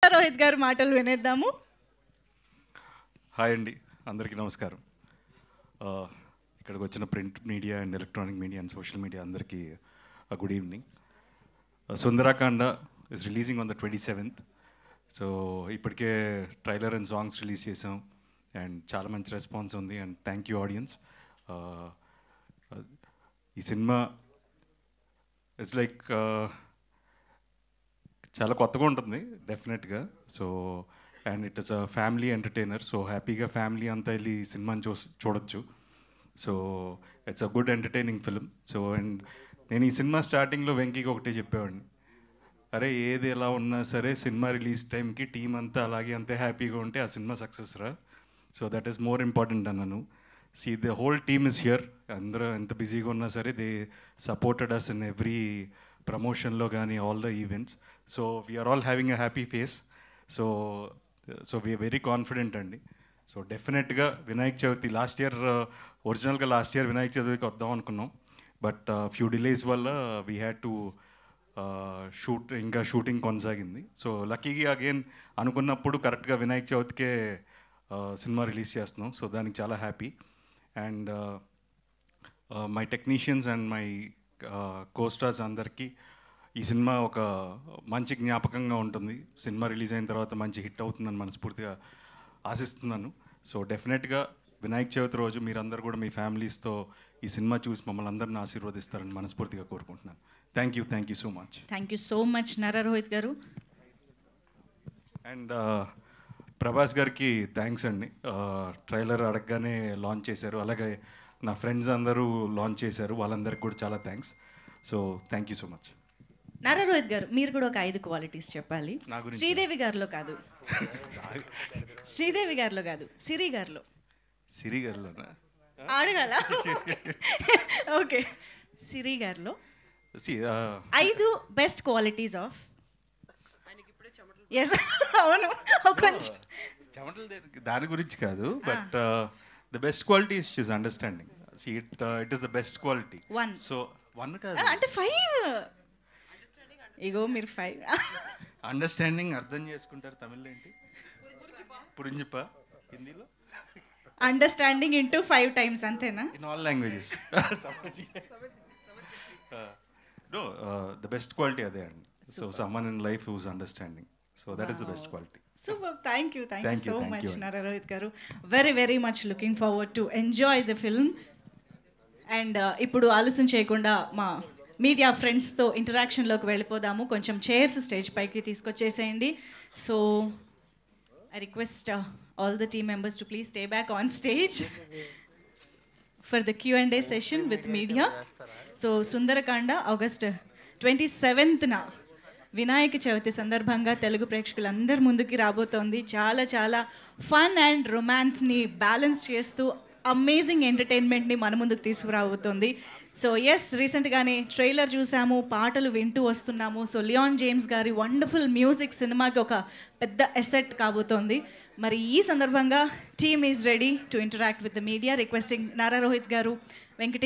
నారా రోహిత్ గారు మాటలు వినేద్దాము. హాయ్ అండి, అందరికీ నమస్కారం. ఇక్కడికి వచ్చిన print media and electronic media and social media అందరికీ good evening. Sundarakanda is releasing on the 27th. So ఇప్పటికే ట్రైలర్ అండ్ సాంగ్స్ రిలీజ్ చేసాం అండ్ చాలా మంచి రెస్పాన్స్ ఉంది అండ్ థ్యాంక్ యూ ఆడియన్స్. ఈ సినిమా ఇట్స్ లైక్ చాలా కొత్తగా ఉంటుంది డెఫినెట్గా. So and it is a family entertainer. So హ్యాపీగా ఫ్యామిలీ అంతా వెళ్ళి ఈ సినిమాని చూడొచ్చు. So it's a good entertaining film. So and నేను ఈ సినిమా స్టార్టింగ్లో వెంకీకి ఒకటే చెప్పేవాడిని, అరే ఏది ఎలా ఉన్నా సరే సినిమా రిలీజ్ టైంకి టీం అంతా అలాగే అంతే హ్యాపీగా ఉంటే ఆ సినిమా సక్సెస్ రా. So that is more important అన్నాను. See the whole team is here. అందరూ ఎంత బిజీగా ఉన్నా సరే they supported us in every ప్రమోషన్లో కానీ all the events. So we're all having a happy face. So we're very confident అండి. సో డెఫినెట్గా వినాయక చవితి లాస్ట్ ఇయర్ వినాయక చవితికి వద్దాం అనుకున్నాం. బట్ ఫ్యూ డిలేస్ వల్ల వీ హ్యాడ్ టు ఇంకా షూటింగ్ కొనసాగింది. సో లక్కీగా అగైన్ అనుకున్నప్పుడు కరెక్ట్గా వినాయక చవితికే సినిమా రిలీజ్ చేస్తున్నాం. సో దానికి చాలా happy. And my technicians and my co-stars అందరికీ ఈ సినిమా ఒక మంచి జ్ఞాపకంగా ఉంటుంది. సినిమా రిలీజ్ అయిన తర్వాత మంచి హిట్ అవుతుందని మనస్ఫూర్తిగా ఆశిస్తున్నాను. సో డెఫినెట్గా వినాయక చవితి రోజు మీరందరూ కూడా మీ ఫ్యామిలీస్తో ఈ సినిమా చూసి మమ్మల్ని అందరిని ఆశీర్వదిస్తారని మనస్ఫూర్తిగా కోరుకుంటున్నాను. Thank you so much. Thank you so much Nara Rohith గారు. అండ్ ప్రభాస్ గారికి థ్యాంక్స్ అండి. ట్రైలర్ అడగగానే లాంచ్ చేశారు, అలాగే నా ఫ్రెండ్స్ అందరూ లాంచ్ చేశారు, వాళ్ళందరికీ కూడా చాలా thanks. So thank you so much. Nara Rohith గారు, మీరు కూడా ఒక 5 క్వాలిటీస్ చెప్పాలి. శ్రీదేవి గారిలో కాదు, సిరి గారిలో అడగాల. ఓకే, సిరి గారిలో 5 బెస్ట్ క్వాలిటీస్ ఆఫ్. ఎస్, అవును, కొంచెం దాని గురించి కాదు, but the best quality is she's understanding. It is the best quality. So 1 కాదు అంటే 5. ఇగో మీరు 5 అండర్స్టాండింగ్ అర్థం చేసుకుంటారు. తమిళ్లో ఏంటి పురింజిపా, హిందీలో అండర్స్టాండింగ్ ఇంటూ 5 times అంతేనా? In all languages. No, the best quality అదే అండి. So someone in life whose understanding. So that is the best quality. Super. Thank you so much Nara Rohith garu. Very much looking forward to enjoy the film. And ఇప్పుడు ఆలస్యం చేయకుండా మా media ఫ్రెండ్స్తో ఇంటరాక్షన్లోకి వెళ్ళిపోదాము. కొంచెం chairs stage పైకి తీసుకొచ్చేసేయండి. So I request all the team members to please stay back on stage for the Q&A session with media. So Sundarakanda August 27th Vinayaka Chavithi సందర్భంగా తెలుగు ప్రేక్షకులందరి ముందుకి రాబోతోంది. చాలా ఫన్ అండ్ రొమాన్స్ని బ్యాలెన్స్ చేస్తూ అమేజింగ్ ఎంటర్టైన్మెంట్ని మన ముందుకు తీసుకురాబోతోంది. సో ఎస్, రీసెంట్గానే ట్రైలర్ చూసాము, పాటలు వింటూ వస్తున్నాము. సో లియాన్ జేమ్స్ గారి వండర్ఫుల్ మ్యూజిక్ సినిమాకి ఒక పెద్ద ఎసెట్ కాబోతోంది. మరి ఈ సందర్భంగా team is ready to interact with the media. Requesting Nara Rohith గారు, వెంకటేష్